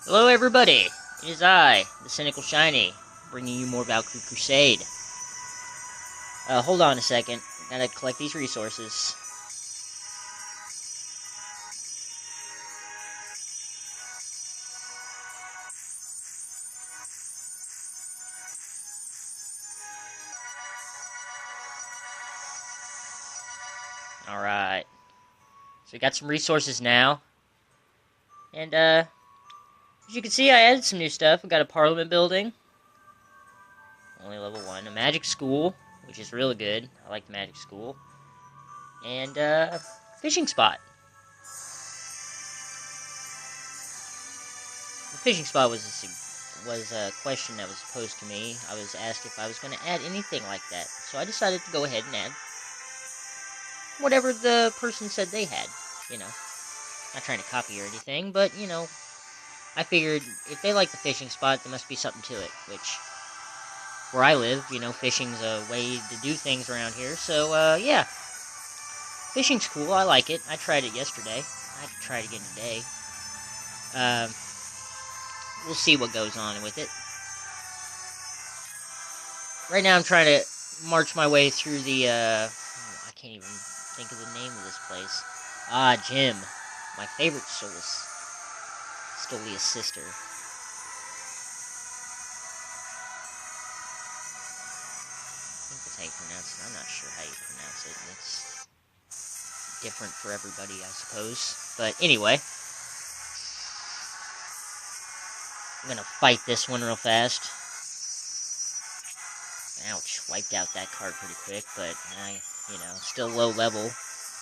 Hello everybody, it is I, the Cynical Shiny, bringing you more Valkyrie Crusade. Hold on a second, gotta collect these resources. Alright, so we got some resources now, and as you can see I added some new stuff. We got a parliament building, only level 1, a magic school, which is really good, I like the magic school, and fishing spot. The fishing spot was a question that was posed to me. I was asked if I was going to add anything like that, so I decided to go ahead and add whatever the person said they had, you know. Not trying to copy or anything, but, you know, I figured if they like the fishing spot, there must be something to it, which, where I live, you know, fishing's a way to do things around here, so, yeah. Fishing's cool, I like it. I tried it yesterday. I have to try it again today. We'll see what goes on with it. Right now I'm trying to march my way through the, I can't even think of the name of this place. Jim. My favorite Stola Sister. I think that's how you pronounce it. I'm not sure how you pronounce it. It's different for everybody, I suppose. But anyway, I'm gonna fight this one real fast. Ouch, wiped out that card pretty quick, but you know, still low level.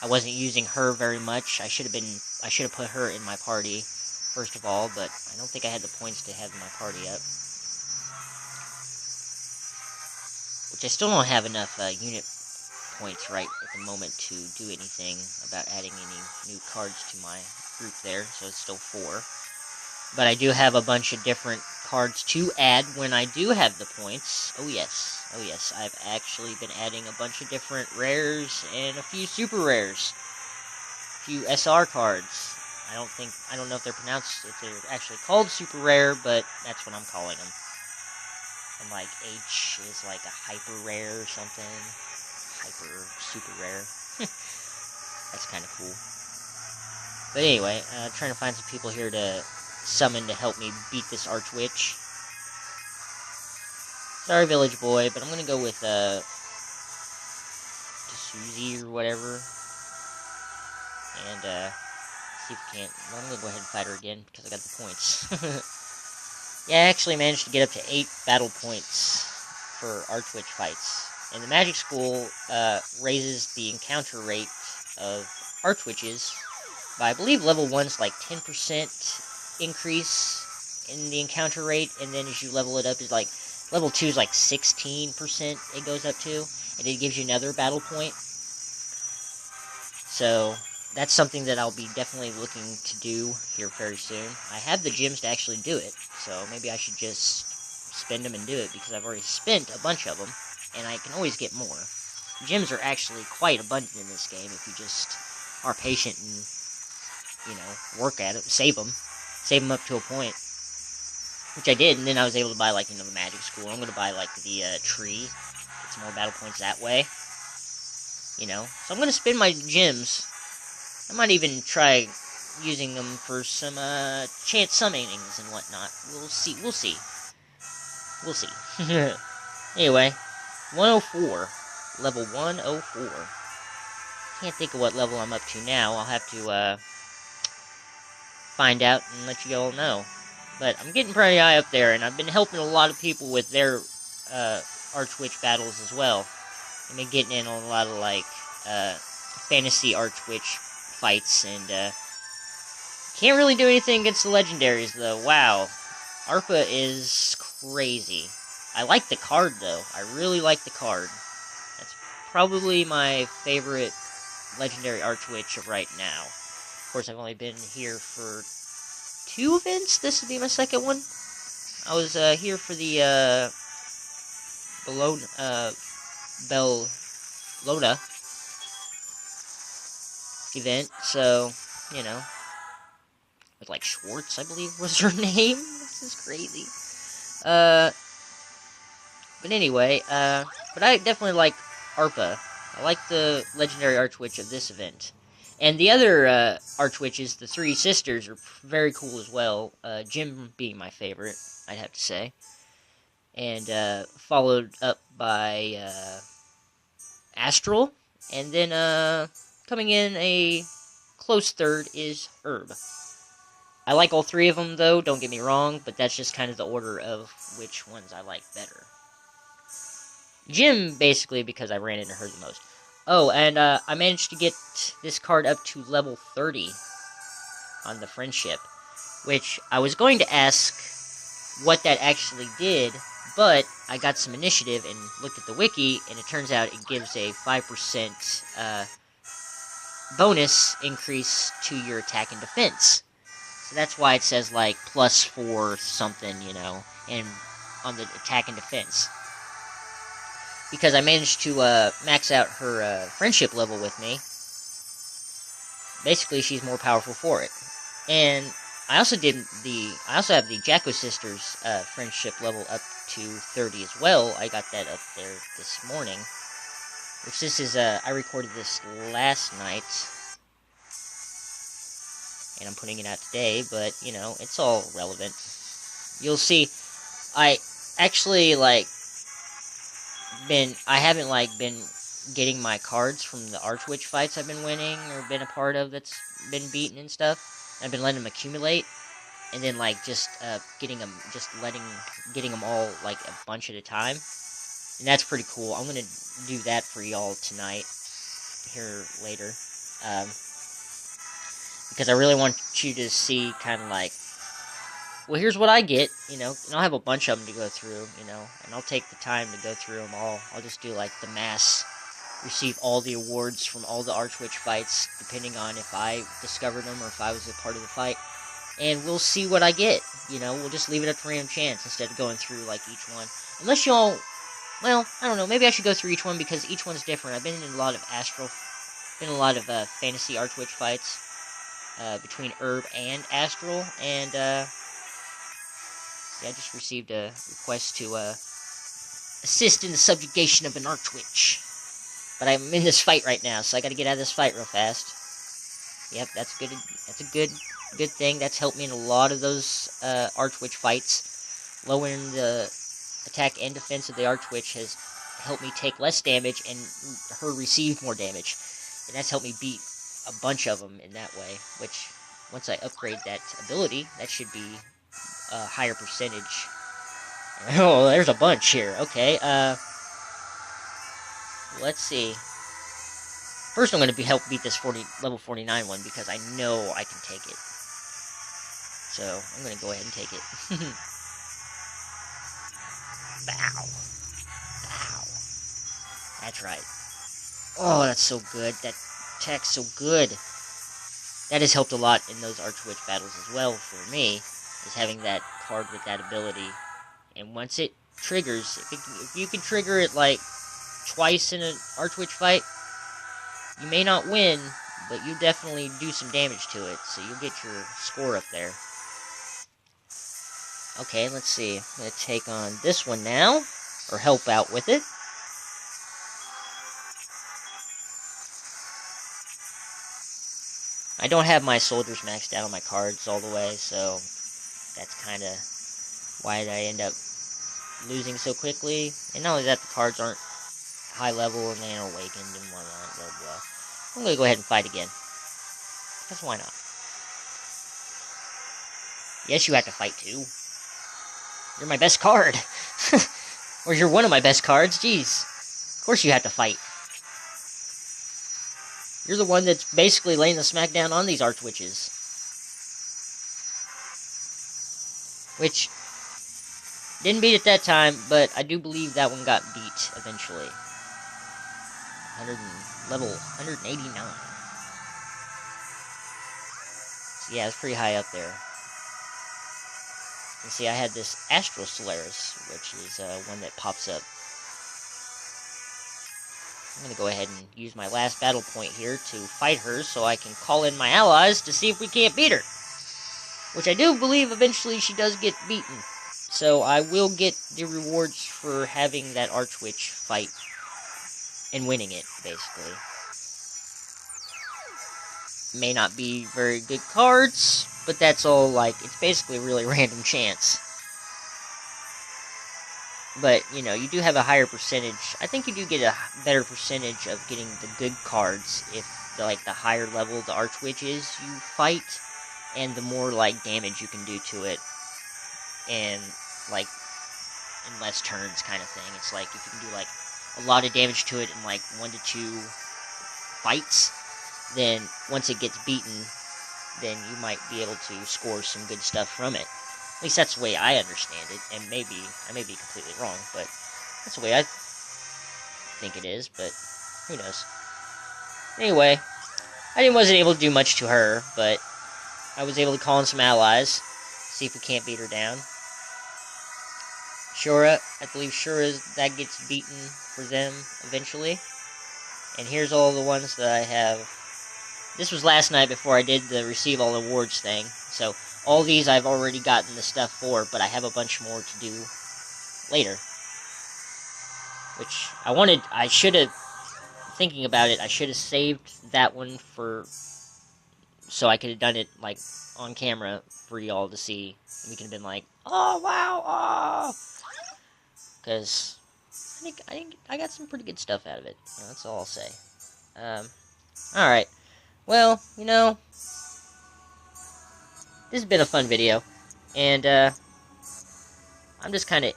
I wasn't using her very much. I should have put her in my party, first of all, but I don't think I had the points to have my party up. Which I still don't have enough unit points right at the moment to do anything about adding any new cards to my group there, so it's still 4. But I do have a bunch of different cards to add when I do have the points. Oh yes, I've actually been adding a bunch of different rares and a few super rares. A few SR cards. I don't know if they're actually called super rare, but that's what I'm calling them. And like H is like a hyper rare or something. Hyper super rare. That's kind of cool. But anyway, trying to find some people here to summon to help me beat this Archwitch. Sorry, Village Boy, but I'm gonna go with, Susie or whatever. And, see if we can't. Well, I'm gonna go ahead and fight her again, because I got the points. Yeah, I actually managed to get up to 8 battle points for Archwitch fights. And the Magic School, raises the encounter rate of Archwitches by, I believe, level 1's like 10% increase in the encounter rate, and then as you level it up, is like level 2 is like 16% it goes up to, and it gives you another battle point. So that's something that I'll be definitely looking to do here very soon. I have the gems to actually do it, so maybe I should just spend them and do it, because I've already spent a bunch of them, and I can always get more. Gems are actually quite abundant in this game if you just are patient and, you know, work at it, save them up to a point, which I did, and then I was able to buy, like, you know, the Magic School. I'm gonna buy, like, the, tree, get some more battle points that way, you know, so I'm gonna spend my gems. I might even try using them for some, chance summonings and whatnot. We'll see. Anyway, 104, level 104. Can't think of what level I'm up to now. I'll have to, find out and let you all know. But I'm getting pretty high up there, and I've been helping a lot of people with their Archwitch battles as well. I've been getting in on a lot of, like, fantasy Archwitch fights, and can't really do anything against the legendaries, though. Wow. ARPA is crazy. I like the card, though. I really like the card. That's probably my favorite legendary Archwitch of right now. Of course, I've only been here for 2 events. This would be my second one. I was here for the Bellona event, so, you know, with, like, Schwartz, I believe was her name. This is crazy. But anyway, but I definitely like ARPA. I like the legendary Archwitch of this event. And the other Archwitches, the three sisters, are very cool as well. Jim being my favorite, I'd have to say. And followed up by Astral. And then coming in a close third is Herb. I like all three of them, though, don't get me wrong, but that's just kind of the order of which ones I like better. Jim, basically, because I ran into her the most. Oh, and I managed to get this card up to level 30 on the Friendship, which I was going to ask what that actually did, but I got some initiative and looked at the wiki, and it turns out it gives a 5% bonus increase to your attack and defense. So that's why it says, like, +4 something, you know, and on the attack and defense. Because I managed to max out her friendship level with me. Basically, she's more powerful for it. And I also have the Jacko Sisters friendship level up to 30 as well. I got that up there this morning. Which this is, I recorded this last night. And I'm putting it out today, but, you know, it's all relevant. You'll see, I actually, like, I haven't, like, been getting my cards from the Archwitch fights I've been winning, or been a part of that's been beaten and stuff. I've been letting them accumulate, and then, like, just, getting them all, like, a bunch at a time. And that's pretty cool. I'm gonna do that for y'all tonight, here later. Because I really want you to see, kind of like, well, here's what I get, you know, and I'll have a bunch of them to go through, you know, and I'll take the time to go through them all. I'll just do, like, the mass, receive all the awards from all the Archwitch fights, depending on if I discovered them or if I was a part of the fight, and we'll see what I get, you know, we'll just leave it up to random chance instead of going through, like, each one. Unless y'all, well, I don't know, maybe I should go through each one because each one's different. I've been in a lot of fantasy Archwitch fights, between Herb and Astral, and, yeah, I just received a request to, assist in the subjugation of an Archwitch. But I'm in this fight right now, so I gotta get out of this fight real fast. Yep, that's a good thing. That's helped me in a lot of those, Archwitch fights. Lowering the attack and defense of the Archwitch has helped me take less damage and her receive more damage. And that's helped me beat a bunch of them in that way, which, once I upgrade that ability, that should be a higher percentage. Oh, there's a bunch here. Okay, let's see. First, I'm going to help beat this level 49 one, because I know I can take it. So, I'm going to go ahead and take it. Bow. Bow. That's right. Oh, that's so good. That attack's so good. That has helped a lot in those Archwitch battles as well for me, is having that card with that ability. And once it triggers, if you can trigger it, like, twice in an Archwitch fight, you may not win, but you definitely do some damage to it, so you'll get your score up there. Okay, let's see. I'm going to take on this one now, or help out with it. I don't have my soldiers maxed out on my cards all the way, so that's kind of why I end up losing so quickly. And not only that, the cards aren't high level and they are awakened and whatnot, blah blah. I'm going to go ahead and fight again. Because why not? Yes, you have to fight too. You're my best card. Or you're one of my best cards, jeez. Of course you have to fight. You're the one that's basically laying the smackdown on these Archwitches. Which, didn't beat it that time, but I do believe that one got beat eventually. Level 189. So yeah, it's pretty high up there. And see, I had this Astral Solaris, which is one that pops up. I'm going to go ahead and use my last battle point here to fight her so I can call in my allies to see if we can't beat her. which I do believe eventually she does get beaten. So I will get the rewards for having that Archwitch fight and winning it, basically. May not be very good cards, but that's all, like, it's basically a really random chance. But, you know, you do have a higher percentage. I think you do get a better percentage of getting the good cards if, the higher level the Archwitch is you fight, and the more, damage you can do to it, and, in less turns kind of thing. It's like, if you can do, a lot of damage to it in, 1 to 2 fights, then once it gets beaten, then you might be able to score some good stuff from it. At least that's the way I understand it, and I may be completely wrong, but that's the way I think it is, but who knows. Anyway, I wasn't able to do much to her, but I was able to call in some allies, see if we can't beat her down. Shura, I believe Shura, that gets beaten for them eventually. And here's all the ones that I have. This was last night before I did the receive all awards thing, so all these I've already gotten the stuff for, but I have a bunch more to do later. Which I should have, thinking about it, I should have saved that one so I could have done it, on camera for y'all to see. And we could have been like, oh, wow, oh! Because I got some pretty good stuff out of it. That's all I'll say. Alright. Well, you know, this has been a fun video, and I'm just kind of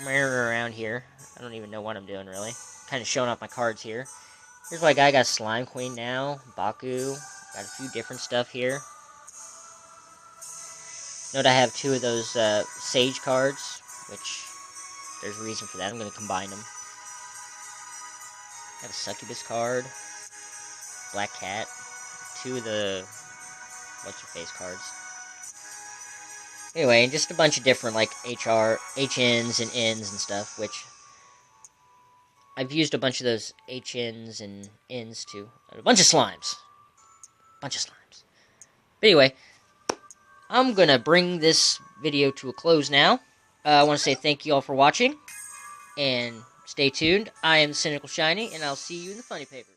around here. I don't even know what I'm doing, really. Kind of showing off my cards here. Here's what I got Slime Queen now, Baku, got a few different stuff here. Note I have 2 of those Sage cards, which there's a reason for that. I'm going to combine them. I have a Succubus card, Black Cat, 2 of the what's-your-face cards. Anyway, and just a bunch of different, HNs and Ns and stuff, which I've used a bunch of those HNs and Ns too. A bunch of slimes. But anyway, I'm gonna bring this video to a close now. I want to say thank you all for watching, and stay tuned. I am Cynical Shiny, and I'll see you in the funny paper.